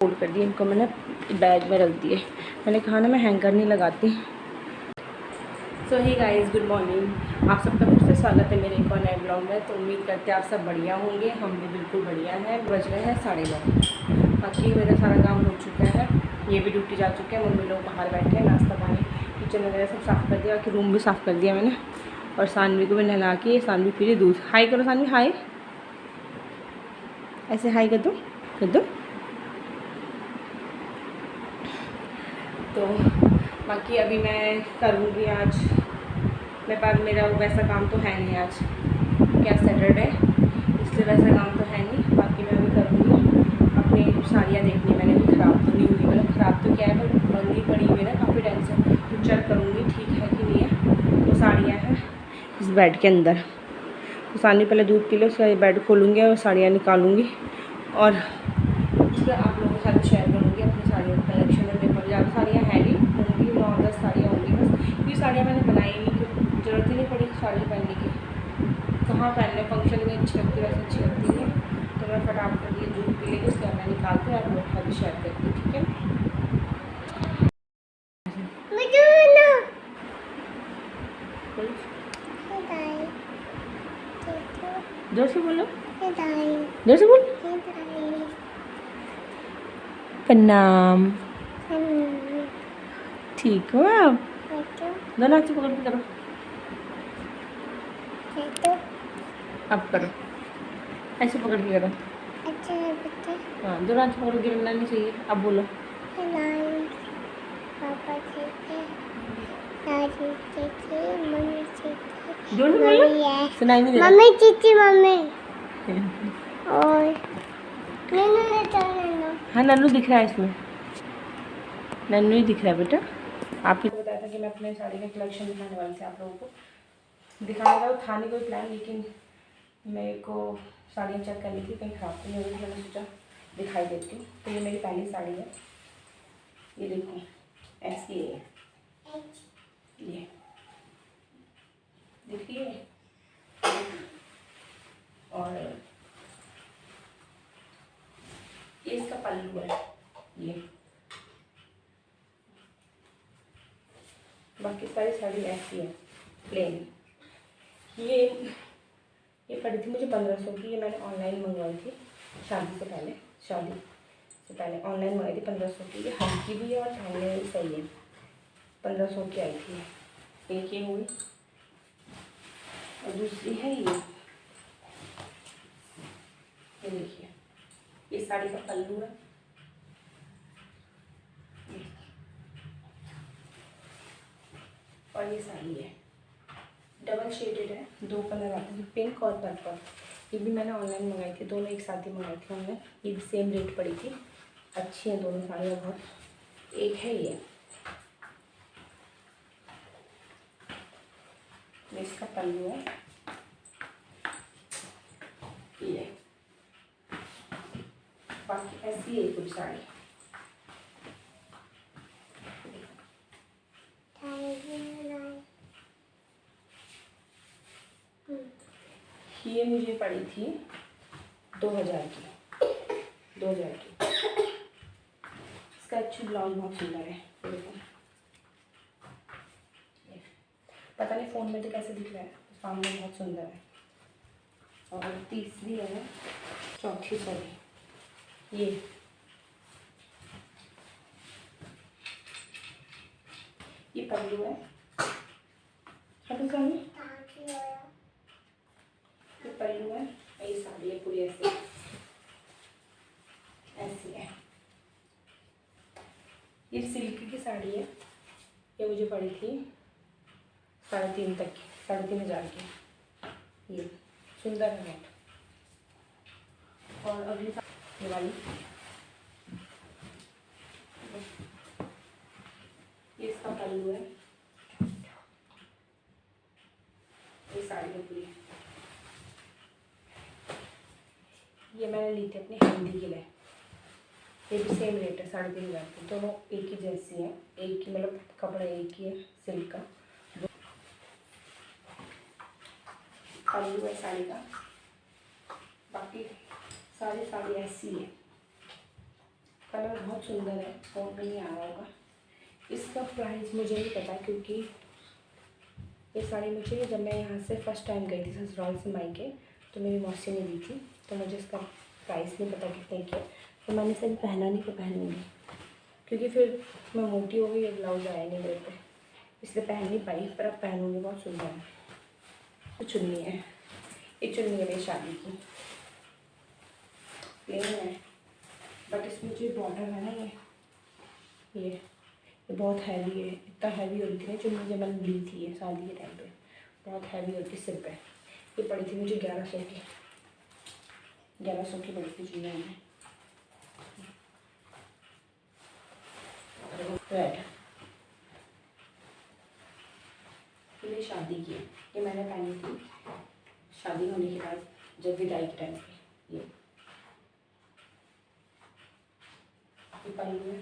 Fold कर दिए इनको मैंने, बैग में रख दिए। मैंने कहा ना मैं हैंगर नहीं लगाती। सो ही गाइस, गुड मॉर्निंग। आप सबका फिर से स्वागत है मेरे एक और नए ब्लॉग में। तो उम्मीद करते हैं आप सब बढ़िया होंगे। हम भी बिल्कुल बढ़िया हैं। बज रहे हैं 9:30। बाकी मेरा सारा काम हो चुका है। ये भी ड्यूटी जा चुके हैं। मम्मी लोग बाहर बैठे हैं, नाश्ता पानी किचन वगैरह सब साफ़ कर दिया। बाकी रूम भी साफ़ कर दिया मैंने। और सानवी को भी नहला के, सानवी पी रही दूध। हाई करो सानवी, हाई। ऐसे हाई कर दो, कर दो। तो बाकी अभी मैं करूँगी आज, मेरे पास मेरा वैसा काम तो है नहीं आज, क्या सैटरडे, इसलिए वैसा काम तो है नहीं। बाकी मैं अभी करूँगी अपनी साड़ियाँ देखनी। मैंने भी ख़राब तो नहीं हुई, मतलब ख़राब तो क्या है पर बंदी पड़ी हुई है ना काफ़ी टाइम से, तो चेक करूँगी ठीक है कि नहीं है। तो साड़ियाँ हैं इस बेड के अंदर। तो सानी पहले दूध पी लो, उसका बेड खोलूँगी और साड़ियाँ निकालूँगी और उसके आप लोगों के साथ शेयर करूँगी अपनी साड़ियों का कलेक्शन। में मेरे पास ज़्यादा साड़ियाँ हैं नहीं, होंगी 9-10 साड़ियाँ होंगी बस। ये साड़ियाँ मैंने बनाई नहीं, क्योंकि ज़रूरत ही नहीं पड़ी साड़ी पहनने की। कहाँ पहनने, फंक्शन में अच्छी लगती है, वैसे अच्छी लगती नहीं है। तो मैं फटाफट ये दूध पी लेगी, उसके बाद मैं निकालती हूँ आप लोगों के साथ शेयर करती हूँ, ठीक है। जोर से बोलो, जोर से बोलो। प्रणाम। ठीक हो आप? दोनों हाथ से पकड़ के करो, अब करो, ऐसे पकड़ के करो। हाँ, दोनों हाथ से पकड़ के गिरना नहीं चाहिए। अब बोलो। पापा ठीक है, दादी ठीक है, मम्मी ठीक है, जोर से बोलो, सुनाई नहीं दे रहा। मम्मी चीची मम्मी और नन्नू। हाँ, नन्नू दिख रहा है इसमें, नन्नू ही दिख रहा है बेटा। आप ही बताया था कि मैं अपने साड़ी का कलेक्शन दिखाने वाली थी आप लोगों को। दिखाने का था नहीं कोई प्लान, लेकिन मेरे को साड़ियाँ चेक करनी थी कहीं ख़राब तो नहीं होगी, मैंने सोचा दिखाई देती हूँ। तो ये मेरी पहली साड़ी है, ये देखो ऐसी है, ये देखिए। और ये इसका पल्लू है, ये। बाकी सारी साड़ी ऐसी है, प्लेन। ये पड़ी थी मुझे 1500 की। ये मैंने ऑनलाइन मंगवाई थी शादी से पहले, शादी से पहले ऑनलाइन मंगाई थी 1500 की। ये हल्की भी है और पहनने में भी सही है। 1500 की आई थी। एक ये हुई और दूसरी है ये देखिए, ये साड़ी का पल्लू है। और ये साड़ी है, डबल शेडेड है, दो कलर आते हैं, पिंक और पर्पल। ये भी मैंने ऑनलाइन मंगाई थी, दोनों एक साथ ही मंगाई थी ऑनलाइन। ये भी सेम रेट पड़ी थी। अच्छी हैं दोनों साड़ियाँ बहुत। एक है ये इसका पल्लू है, ये। बाकी ऐसी है कुछ साड़ी। ये मुझे पड़ी थी 2000 की, 2000 की। इसका अच्छी ब्लाउज बहुत सुंदर है, देखो। पता नहीं फ़ोन में तो कैसे दिख रहा है, सामने बहुत सुंदर है। और तीसरी है, चौथी सॉरी, ये पल्लू है। ये पल्लू है, ये साड़ी है पूरी ऐसे, ऐसी है। ये सिल्क की साड़ी है। ये मुझे पड़ी थी 3,500 तक की, 3,500 की। ये सुंदर है बहुत। और अगली ये वाली, ये इसका पल्लू है, ये साड़ी है पूरी। ये मैंने ली थी अपनी हल्दी के लिए। ये भी सेम रेट है, 3,500 की। दोनों एक ही जैसी हैं, एक ही मतलब कपड़ा एक ही है सिल्क का। पल्लू है साड़ी का। बाकी सारी साड़ी ऐसी है, कलर बहुत सुंदर है, फोन में नहीं आ रहा होगा। इसका प्राइस मुझे नहीं पता, क्योंकि ये साड़ी मुझे जब मैं यहाँ से फ़र्स्ट टाइम गई थी ससुराल से मायके, तो मेरी मौसी ने दी थी, तो मुझे इसका प्राइस नहीं पता कितने की है। तो मैंने इसे पहना नहीं, तो पहनूँगी, क्योंकि फिर मैं मोटी हो गई, ये ब्लाउज आया नहीं मेरे पे, इसलिए पहन नहीं पाई। पर अब पहनूँगी, बहुत सुंदर है। तो चुन्नी है, ये चुन्नी है मेरी शादी की, प्लेन है, बट इसमें जो बॉर्डर है ना, ये बहुत हैवी है। इतना हैवी होती थी ना चुन्नी जब मैंने ली थी ये शादी के टाइम पे, बहुत हैवी होती सिर पे। ये पड़ी थी मुझे 1100 की, 1100 की पड़ी थी चुन्नी में। रेड, ये शादी की है, ये मैंने पहनी थी शादी होने के बाद, जब विदाई के टाइम पे। ये पहली है,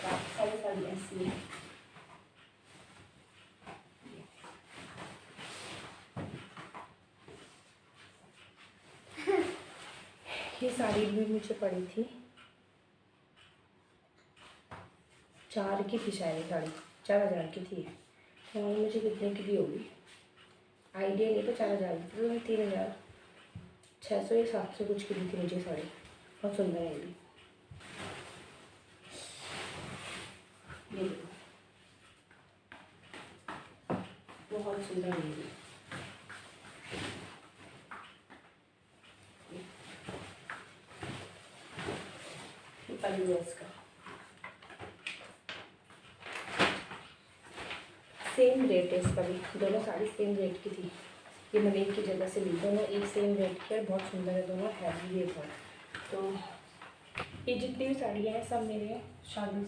सारी साड़ी ऐसी है। ये साड़ी भी मुझे पड़ी थी 4 की थी शायद, साड़ी 4000 की थी। तो मुझे कितने की भी होगी आइडिया नहीं, तो 4000 की थी, तो 3600 या 700 कुछ की दी थी मुझे साड़ी। बहुत सुंदर है ये भी, ये देखो बहुत सुंदर है ये भी। पल्लू है इसका, सेम रेट है इसका भी, दोनों साड़ी सेम रेट की थी। ये मैंने एक की जगह से ली, दोनों एक सेम रेट की है, बहुत सुंदर है दोनों, हैवी रेट है। तो ये जितनी भी साड़ियाँ हैं सब मेरे शादी,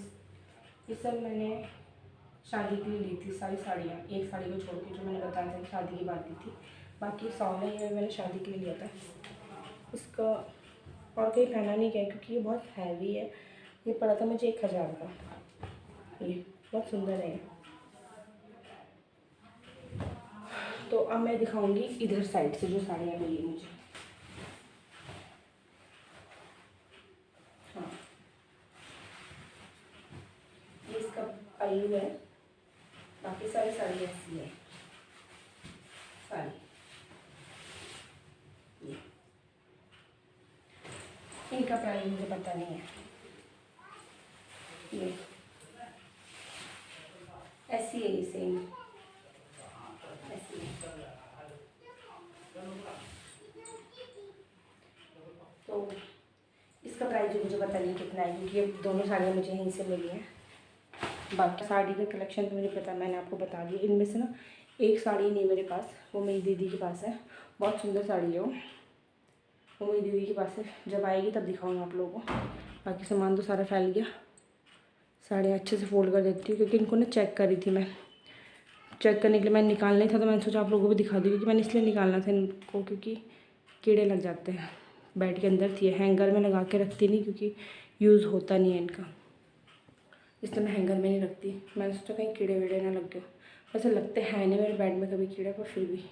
ये सब मैंने शादी के लिए ली थी सारी साड़ियाँ, एक साड़ी को छोड़ के जो मैंने बताया था शादी की बात ली थी। बाकी 100 में ये मैंने शादी के लिए लिया था। इसका और कहीं पहना नहीं गया, क्योंकि ये बहुत हैवी है। ये पड़ा था मुझे 1000 का, ये बहुत सुंदर है। तो अब मैं दिखाऊंगी इधर साइड से जो साड़ियाँ मिली मुझे। हाँ, ये इसका पल्लू है, बाकी सारी साड़ी ऐसी है साड़ी। ये इनका प्राइस मुझे पता नहीं है। ये ऐसी है, ये सेम ऐसी है। तो इसका प्राइस मुझे पता नहीं कितना है, क्योंकि ये दोनों साड़ियाँ मुझे यहीं से मिली हैं। बाकी साड़ी का कलेक्शन तो मुझे पता, मैंने आपको बता दिया। इनमें से ना एक साड़ी नहीं मेरे पास, वो मेरी दीदी के पास है, बहुत सुंदर साड़ी है वो मेरी दीदी के पास है। जब आएगी तब दिखाऊंगा आप लोगों को। बाकी सामान तो सारा फैल गया, साड़ियाँ अच्छे से फोल्ड कर देती हूँ, क्योंकि इनको ना चेक करी थी मैं, चेक करने के लिए मैंने निकालना ही था, तो मैंने सोचा आप लोगों को भी दिखा दी, क्योंकि मैंने इसलिए निकालना था इनको, क्योंकि कीड़े लग जाते हैं। बेड के अंदर थी, हैंगर में लगा के रखती नहीं, क्योंकि यूज़ होता नहीं है इनका, इसलिए मैं हैंगर में नहीं रखती। मैंने सोचा कहीं कीड़े वीड़े ना लग गए, वैसे लगते हैं नहीं मेरे बेड में कभी कीड़े, पर फिर भी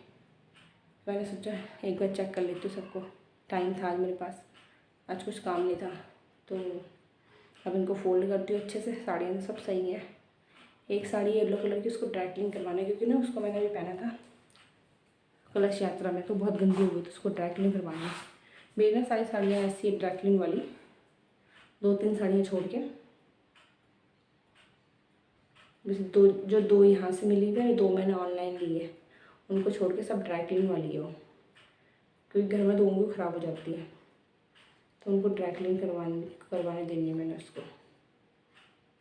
मैंने सोचा एक बार चेक कर लेती हूँ सबको। टाइम था आज मेरे पास, आज कुछ काम नहीं था, तो अब इनको फोल्ड करती हूँ अच्छे से। साड़ियाँ तो सब सही है। एक साड़ी येलो कलर की, उसको ड्राई क्लीन करवाना है, क्योंकि ना उसको मैंने अभी पहना था कलश यात्रा में, तो बहुत गंदी हो गई, तो उसको ड्राई क्लीन करवानी है। मेरी ना सारी साड़ियाँ ऐसी है ड्राई क्लीन वाली, 2-3 साड़ियाँ छोड़ के, जैसे दो यहाँ से मिली हुई है, 2 मैंने ऑनलाइन ली है, उनको छोड़ के सब ड्राई क्लीन वाली है वो, क्योंकि घर में तो उंगली ख़राब हो जाती है, तो उनको ड्राई क्लीन करवाने देनी है मैंने उसको।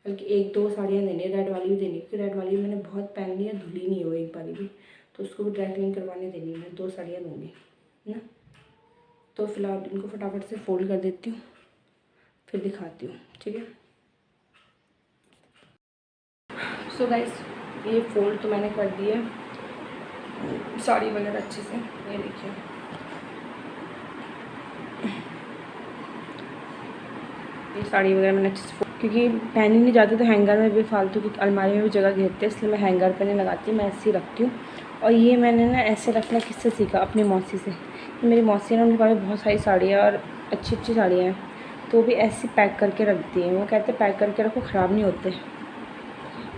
बल्कि 1-2 साड़ियाँ देनी है, रेड वाली भी देनी है, क्योंकि रेड वाली मैंने बहुत पहन ली है, धुली नहीं हो एक बारी भी, तो उसको भी ड्राई क्लीन करवाने देनी है। मैं 2 साड़ियाँ दूँगी ना। तो फिलहाल इनको फटाफट से फोल्ड कर देती हूँ, फिर दिखाती हूँ, ठीक है। सो गाइस, ये फोल्ड तो मैंने कर दिया साड़ी वगैरह अच्छे से, ये देखिए। ये साड़ी वगैरह मैंने अच्छे से, क्योंकि पहनी नहीं जाती तो हैंगर में भी फालतू की अलमारी में भी जगह घेरते हैं, इसलिए मैं हैंगर पे नहीं लगाती, मैं ऐसे ही रखती हूँ। और ये मैंने ना ऐसे रखना किससे सीखा, अपनी मौसी से। मेरी मौसी है ना, उनके पास बहुत सारी साड़ियाँ और अच्छी अच्छी साड़ियाँ हैं, तो भी ऐसे पैक करके रख दिए। वो कहते पैक करके रखो, ख़राब नहीं होते।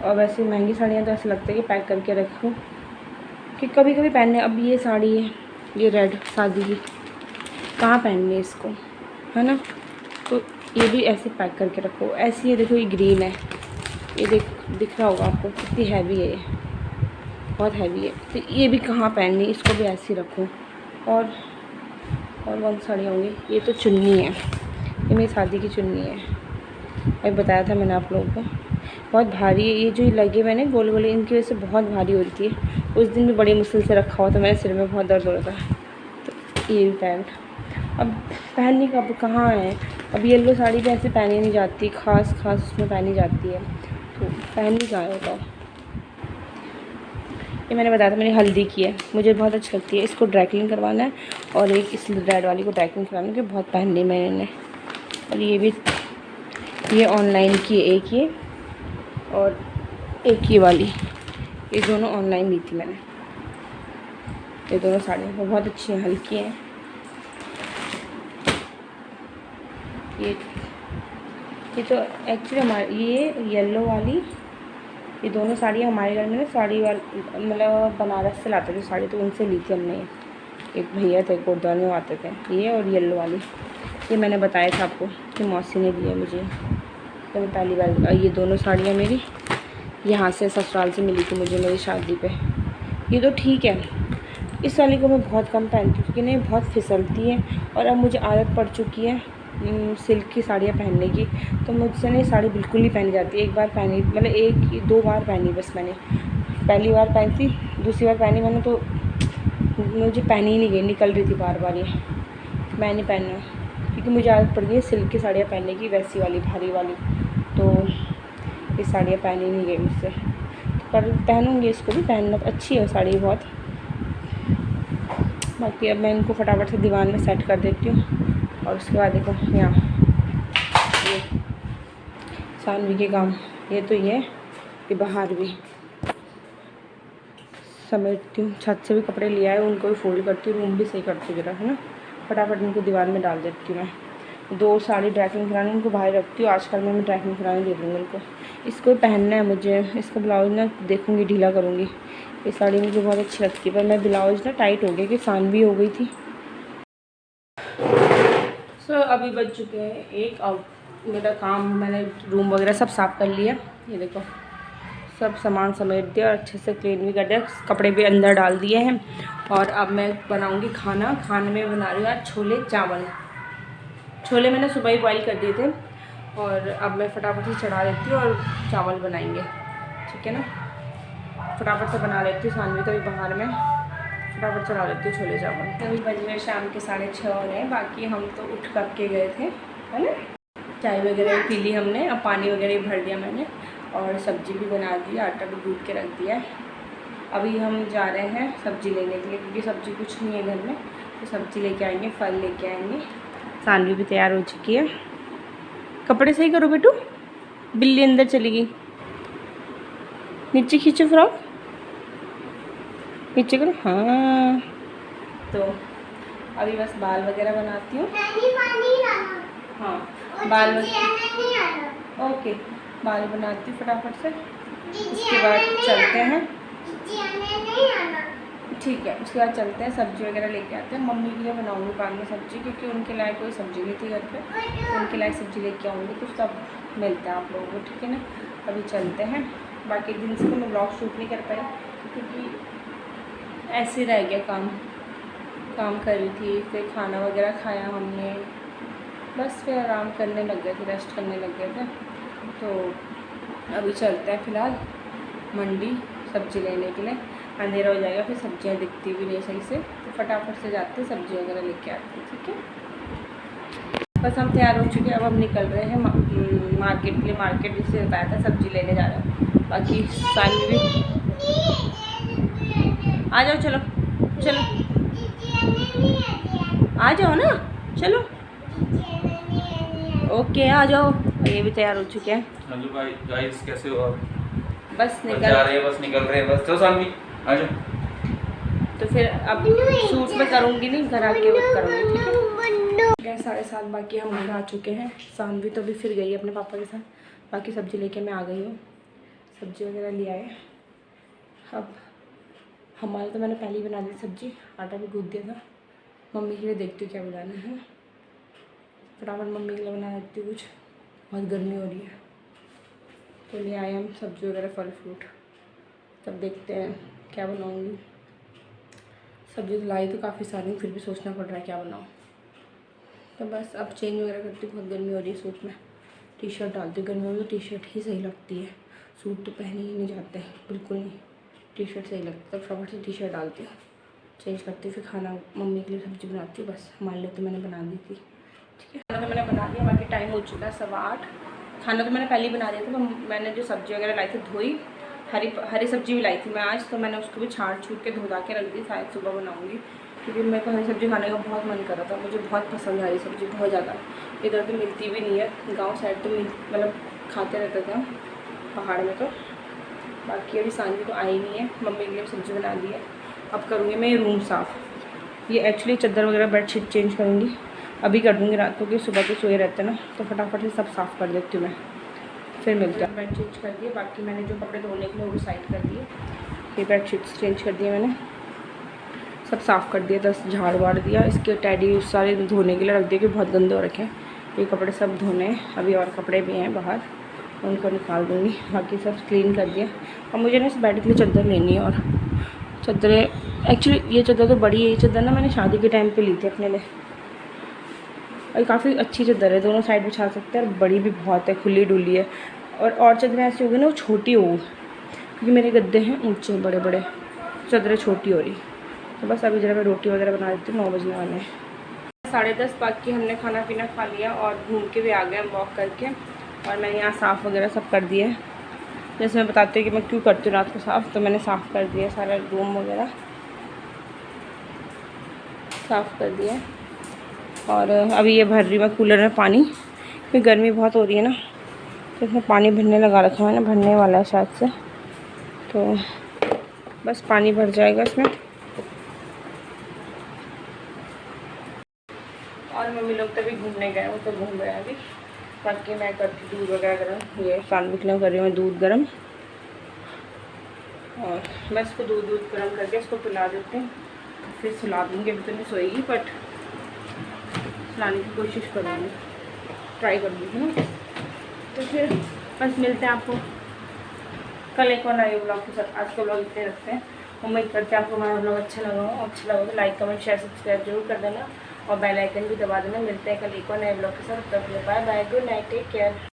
और वैसे महंगी साड़ियाँ तो ऐसा लगता है कि पैक करके रखो कि कभी कभी पहनने। अब ये साड़ी है, ये रेड शादी की, कहाँ पहननी है इसको, है ना। तो ये भी ऐसे पैक करके रखो। ऐसी ये देखो, ये ग्रीन है, ये दिख रहा होगा आपको कितनी हैवी है, ये बहुत हैवी है। तो ये भी कहाँ पहननी, इसको भी ऐसे ही रखो। और कौन साड़ियाँ होंगी, ये तो चुन्नी है, ये मेरी शादी की चुन्नी है। अभी बताया था मैंने आप लोगों को, बहुत भारी है। ये जो लगे मैंने गोल गोले, इनकी वजह से बहुत भारी होती है। उस दिन भी बड़ी मुश्किल से रखा हुआ था, मेरे सिर में बहुत दर्द हो रहा था। तो ये भी पैंट अब पहनने का अब कहाँ है। अब येलो साड़ी भी ऐसे पहनी नहीं जाती, खास उसमें पहनी जाती है, तो पहननी कहाँ है बताओ। ये मैंने बताया था मेरी हल्दी की है, मुझे बहुत अच्छी लगती है। इसको ड्राई क्लीन करवाना है और एक इस रेड वाली को ड्राई क्लीन करवाना है, क्योंकि बहुत पहनी मैंने। और ये भी, ये ऑनलाइन की है एक ये, और एक ये वाली, ये दोनों ऑनलाइन ली थी मैंने। ये दोनों साड़ियाँ बहुत अच्छी हैं, हल्की हैं। ये तो एक्चुअली हमारे, ये येलो वाली, ये दोनों साड़ियाँ हमारे घर में ना साड़ी वाली मतलब बनारस से लाते थे साड़ी, तो उनसे ली थी हमने। एक भैया थे गुरुद्वारे में आते थे, ये और येलो वाली। ये मैंने बताया था आपको कि मौसी ने दी है मुझे, तो मैं पहली बार। ये दोनों साड़ियाँ मेरी यहाँ से ससुराल से मिली थी मुझे मेरी शादी पे। ये तो ठीक है, इस वाली को मैं बहुत कम पहनती हूँ क्योंकि नहीं बहुत फिसलती है। और अब मुझे आदत पड़ चुकी है सिल्क की साड़ियाँ पहनने की, तो मुझसे नहीं साड़ी बिल्कुल नहीं पहनी जाती। एक बार पहनी, मतलब एक दो बार पहनी बस मैंने। पहली बार पहनी थी, दूसरी बार पहनी मैंने तो मुझे पहनी ही नहीं गई, निकल रही थी बार बार। ये मैं नहीं पहनना, क्योंकि मुझे आदत पड़ गई है सिल्क की साड़ियाँ पहनने की, वैसी वाली भारी वाली। तो ये साड़ियाँ पहनी नहीं गई मुझसे, पर पहनूँगी इसको भी। पहनना अच्छी है साड़ी बहुत। बाकी अब मैं इनको फटाफट से दीवान में सेट कर देती हूँ। और उसके बाद देखो यहाँ ये सानवी के काम, ये तो ये बाहर भी समेटती हूँ। छत से भी कपड़े ले आए, उनको भी फोल्ड करती हूँ, रूम भी सही करती हूँ जरा, है ना। फटाफट इनको दीवार में डाल देती हूँ मैं। 2 साड़ी ड्राई क्लीन कराने, उनको बाहर रखती हूँ। आजकल मैं ड्राई क्लीन कराने दे दूँगी उनको। इसको पहनना है मुझे, इसका ब्लाउज ना देखूँगी ढीला करूँगी। ये साड़ी मुझे बहुत अच्छी लगती है, पर मैं ब्लाउज ना टाइट हो गया कि सानवी हो गई थी। सो अभी बज चुके हैं 1। अब मेरा काम, मैंने रूम वगैरह सब साफ़ कर लिया। ये देखो सब सामान समेट दिया और अच्छे से क्लीन भी कर दिया, कपड़े भी अंदर डाल दिए हैं। और अब मैं बनाऊंगी खाना। खाने में बना रही हूँ आज छोले चावल। छोले मैंने सुबह ही बॉईल कर दिए थे, और अब मैं फटाफट से चढ़ा देती हूँ और चावल बनाएंगे, ठीक है ना। फटाफट से बना लेती हूँ, सानवी तो भी बाहर में, फटाफट चढ़ा लेती हूँ छोले चावल। अभी बज रहे शाम के 6:30 हो रहे हैं। बाकी हम तो उठ कर के गए थे, है ना। चाय वगैरह पी ली हमने, अब पानी वगैरह भर दिया मैंने, और सब्ज़ी भी बना दी, आटा भी गूँथ के रख दिया है। अभी हम जा रहे हैं सब्ज़ी लेने के लिए, क्योंकि सब्ज़ी कुछ नहीं है घर में, तो सब्ज़ी लेके आएंगे, फल लेके आएंगे। सानवी भी तैयार हो चुकी है। कपड़े सही करो बेटू, बिल्ली अंदर चली गई। नीचे खींचो फ्रॉक, नीचे करो, हाँ। तो अभी बस बाल वगैरह बनाती हूँ। हाँ बाल ओके, बाल बनाती हूँ फटाफट से, उसके बाद चलते हैं। ठीक है, उसके बाद चलते हैं, सब्ज़ी वगैरह लेके आते हैं। मम्मी के लिए बनाऊँगी बाद में सब्ज़ी, क्योंकि उनके लायक कोई सब्ज़ी नहीं थी घर पे, तो उनके लायक सब्ज़ी लेके आऊँगी। तो सब मिलते हैं आप लोगों को, ठीक है ना। अभी चलते हैं। बाकी दिन से तो मैं ब्लॉग शूट नहीं कर पाई, क्योंकि ऐसे रह गया, काम कर रही थी। फिर खाना वगैरह खाया हमने, बस फिर आराम करने लग गए थे, रेस्ट करने लग गए थे। तो अभी चलते हैं फ़िलहाल मंडी सब्ज़ी लेने के लिए। अंधेरा हो जाएगा, फिर सब्जियां दिखती भी नहीं सही से, तो फटाफट से जाते हैं सब्ज़ी वगैरह लेके आते हैं, ठीक है। बस हम तैयार हो चुके हैं, अब हम निकल रहे हैं मार्केट के लिए। मार्केट जिससे बताया था सब्ज़ी लेने जा रहे हैं। बाकी सानवी भी आ जाओ, चलो चलो आ जाओ ना, चलो ओके आ जाओ। ये भी तैयार हो चुके हैं। हेलो भाई गाइस, कैसे हो आप? बस निकल जा रहे हैं, बस निकल रहे हैं, बस। चलो सानवी आ जाओ। तो फिर अब शूट में करूँगी नहीं, घर आके करूँगी, ठीक है। गैस 7:30 बाकी हम घर आ चुके हैं। सानवी तो अभी फिर गई है अपने पापा के साथ। बाकी सब्ज़ी लेके मैं आ गई हूँ, सब्ज़ी वगैरह ले आए। अब हमारे तो मैंने पहले ही बना दी सब्ज़ी, आटा भी गूँथ दिया था। मम्मी के लिए देखती हूँ क्या बनाना है, फटाफट मम्मी के लिए बना देती हूँ कुछ, बहुत गर्मी हो रही है। तो ले आए हम सब्ज़ी वगैरह, फल फ्रूट, तब देखते हैं क्या बनाऊँगी। सब्ज़ी तो लाई तो काफ़ी सारी, फिर भी सोचना पड़ रहा है क्या बनाऊँ। तो बस अब चेंज वगैरह करती हूँ, बहुत गर्मी हो रही है। सूट में टी शर्ट डालती हूँ, गर्मी में तो टी शर्ट ही सही लगती है, सूट तो पहने ही नहीं जाते हैं बिल्कुल नहीं, टी शर्ट सही लगता है। तो फटाफट से टी शर्ट डालती हूँ, चेंज करती हूँ, फिर खाना मम्मी के लिए सब्ज़ी बनाती हूँ। बस हमारे लिए तो मैंने बना दी थी, ठीक है। खाना तो मैंने बना दिया, बाकी टाइम हो चुका है 8:15। खाना तो मैंने पहले ही बना दिया था। तो मैंने जो सब्ज़ी वगैरह लाई थी धोई, हरी सब्ज़ी भी लाई थी मैं आज, तो मैंने उसको भी छाँट छूट के धो के रख दी, शायद सुबह बनाऊँगी, क्योंकि मेरे को हरी सब्ज़ी खाने का बहुत मन कर रहा था। मुझे बहुत पसंद है हरी सब्ज़ी, बहुत ज़्यादा। इधर तो मिलती भी नहीं है, गांव साइड तो मतलब खाते रहते थे हम पहाड़ में। तो बाकी अभी सानवी तो आई नहीं है, मम्मी के लिए सब्ज़ी बना दी है। अब करूँगी मैं ये रूम साफ़, ये एक्चुअली चादर वगैरह बेडशीट चेंज करूँगी, अभी कर दूँगी रात को, क्योंकि सुबह तो सोए रहते हैं ना, तो फटाफट से सब साफ़ कर देती हूँ मैं, फिर मिलते हैं। बेड चेंज कर दिए, बाकी मैंने जो कपड़े धोने के लिए वो साइड कर दिए, ये बेडशीट्स चेंज कर दिए मैंने, सब साफ़ कर दिया, 10 झाड़ वाड़ दिया। इसके टैडी सारे धोने के लिए रख दिए कि बहुत गंदे हो रखे हैं, ये कपड़े सब धोने हैं। अभी और कपड़े भी हैं बाहर, उनको निकाल दूँगी। बाकी सब क्लीन कर दिया। और मुझे ना इस बेड के लिए चादर लेनी है, और चादरें एक्चुअली ये चादर तो बड़ी है, ये चादर ना मैंने शादी के टाइम पे ली थी अपने लिए, और काफ़ी अच्छी चादर है, दोनों साइड बिछा सकते हैं, और बड़ी भी बहुत है, खुली डुली है। और चादरें ऐसी होगी ना वो छोटी हो, क्योंकि मेरे गद्दे हैं ऊँचे बड़े बड़े, चादरें छोटी हो रही। तो बस अभी जरा मैं रोटी वगैरह बना देती हूँ, 9 बजने वाले हैं। 10:30 बाकी हमने खाना पीना खा लिया और घूम के भी आ गए हम वॉक करके, और मैंने यहाँ साफ़ वगैरह सब कर दिया है। जैसे मैं बताती हूँ कि मैं क्यों करती हूँ रात को साफ़, तो मैंने साफ़ कर दिया सारा रूम वगैरह साफ़ कर दिया। और अभी ये भर रही मैं कूलर में पानी, क्योंकि गर्मी बहुत हो रही है ना, तो इसमें पानी भरने लगा रखा है ना, भरने वाला है शायद से, तो बस पानी भर जाएगा इसमें। और मम्मी लोग तभी घूमने गए, वो तो घूम रहे हैं अभी। बाकी मैं करती दूध वगैरह गर्म, ये सानवी के लिए कर रही हूँ मैं दूध गर्म, और मैं इसको दूध गर्म करके इसको पिला देती हूँ, फिर सुला दूँगी। अभी तो नहीं सोएगी, बट सुलाने की कोशिश करूँगी, ट्राई करूँगी ना। तो फिर बस मिलते हैं आपको कल एक और नए ब्लॉग के साथ। आज का ब्लॉग इतने रखते हैं, उम्मीद करते हैं आपको हमारा ब्लॉग अच्छा लगा हो। अच्छा लगा तो लाइक कमेंट शेयर सब्सक्राइब जरूर कर देना, और बेल आइकन भी दबा देना। मिलते हैं कल एक और नए ब्लॉग के साथ, तब तक bye bye, good night, take care.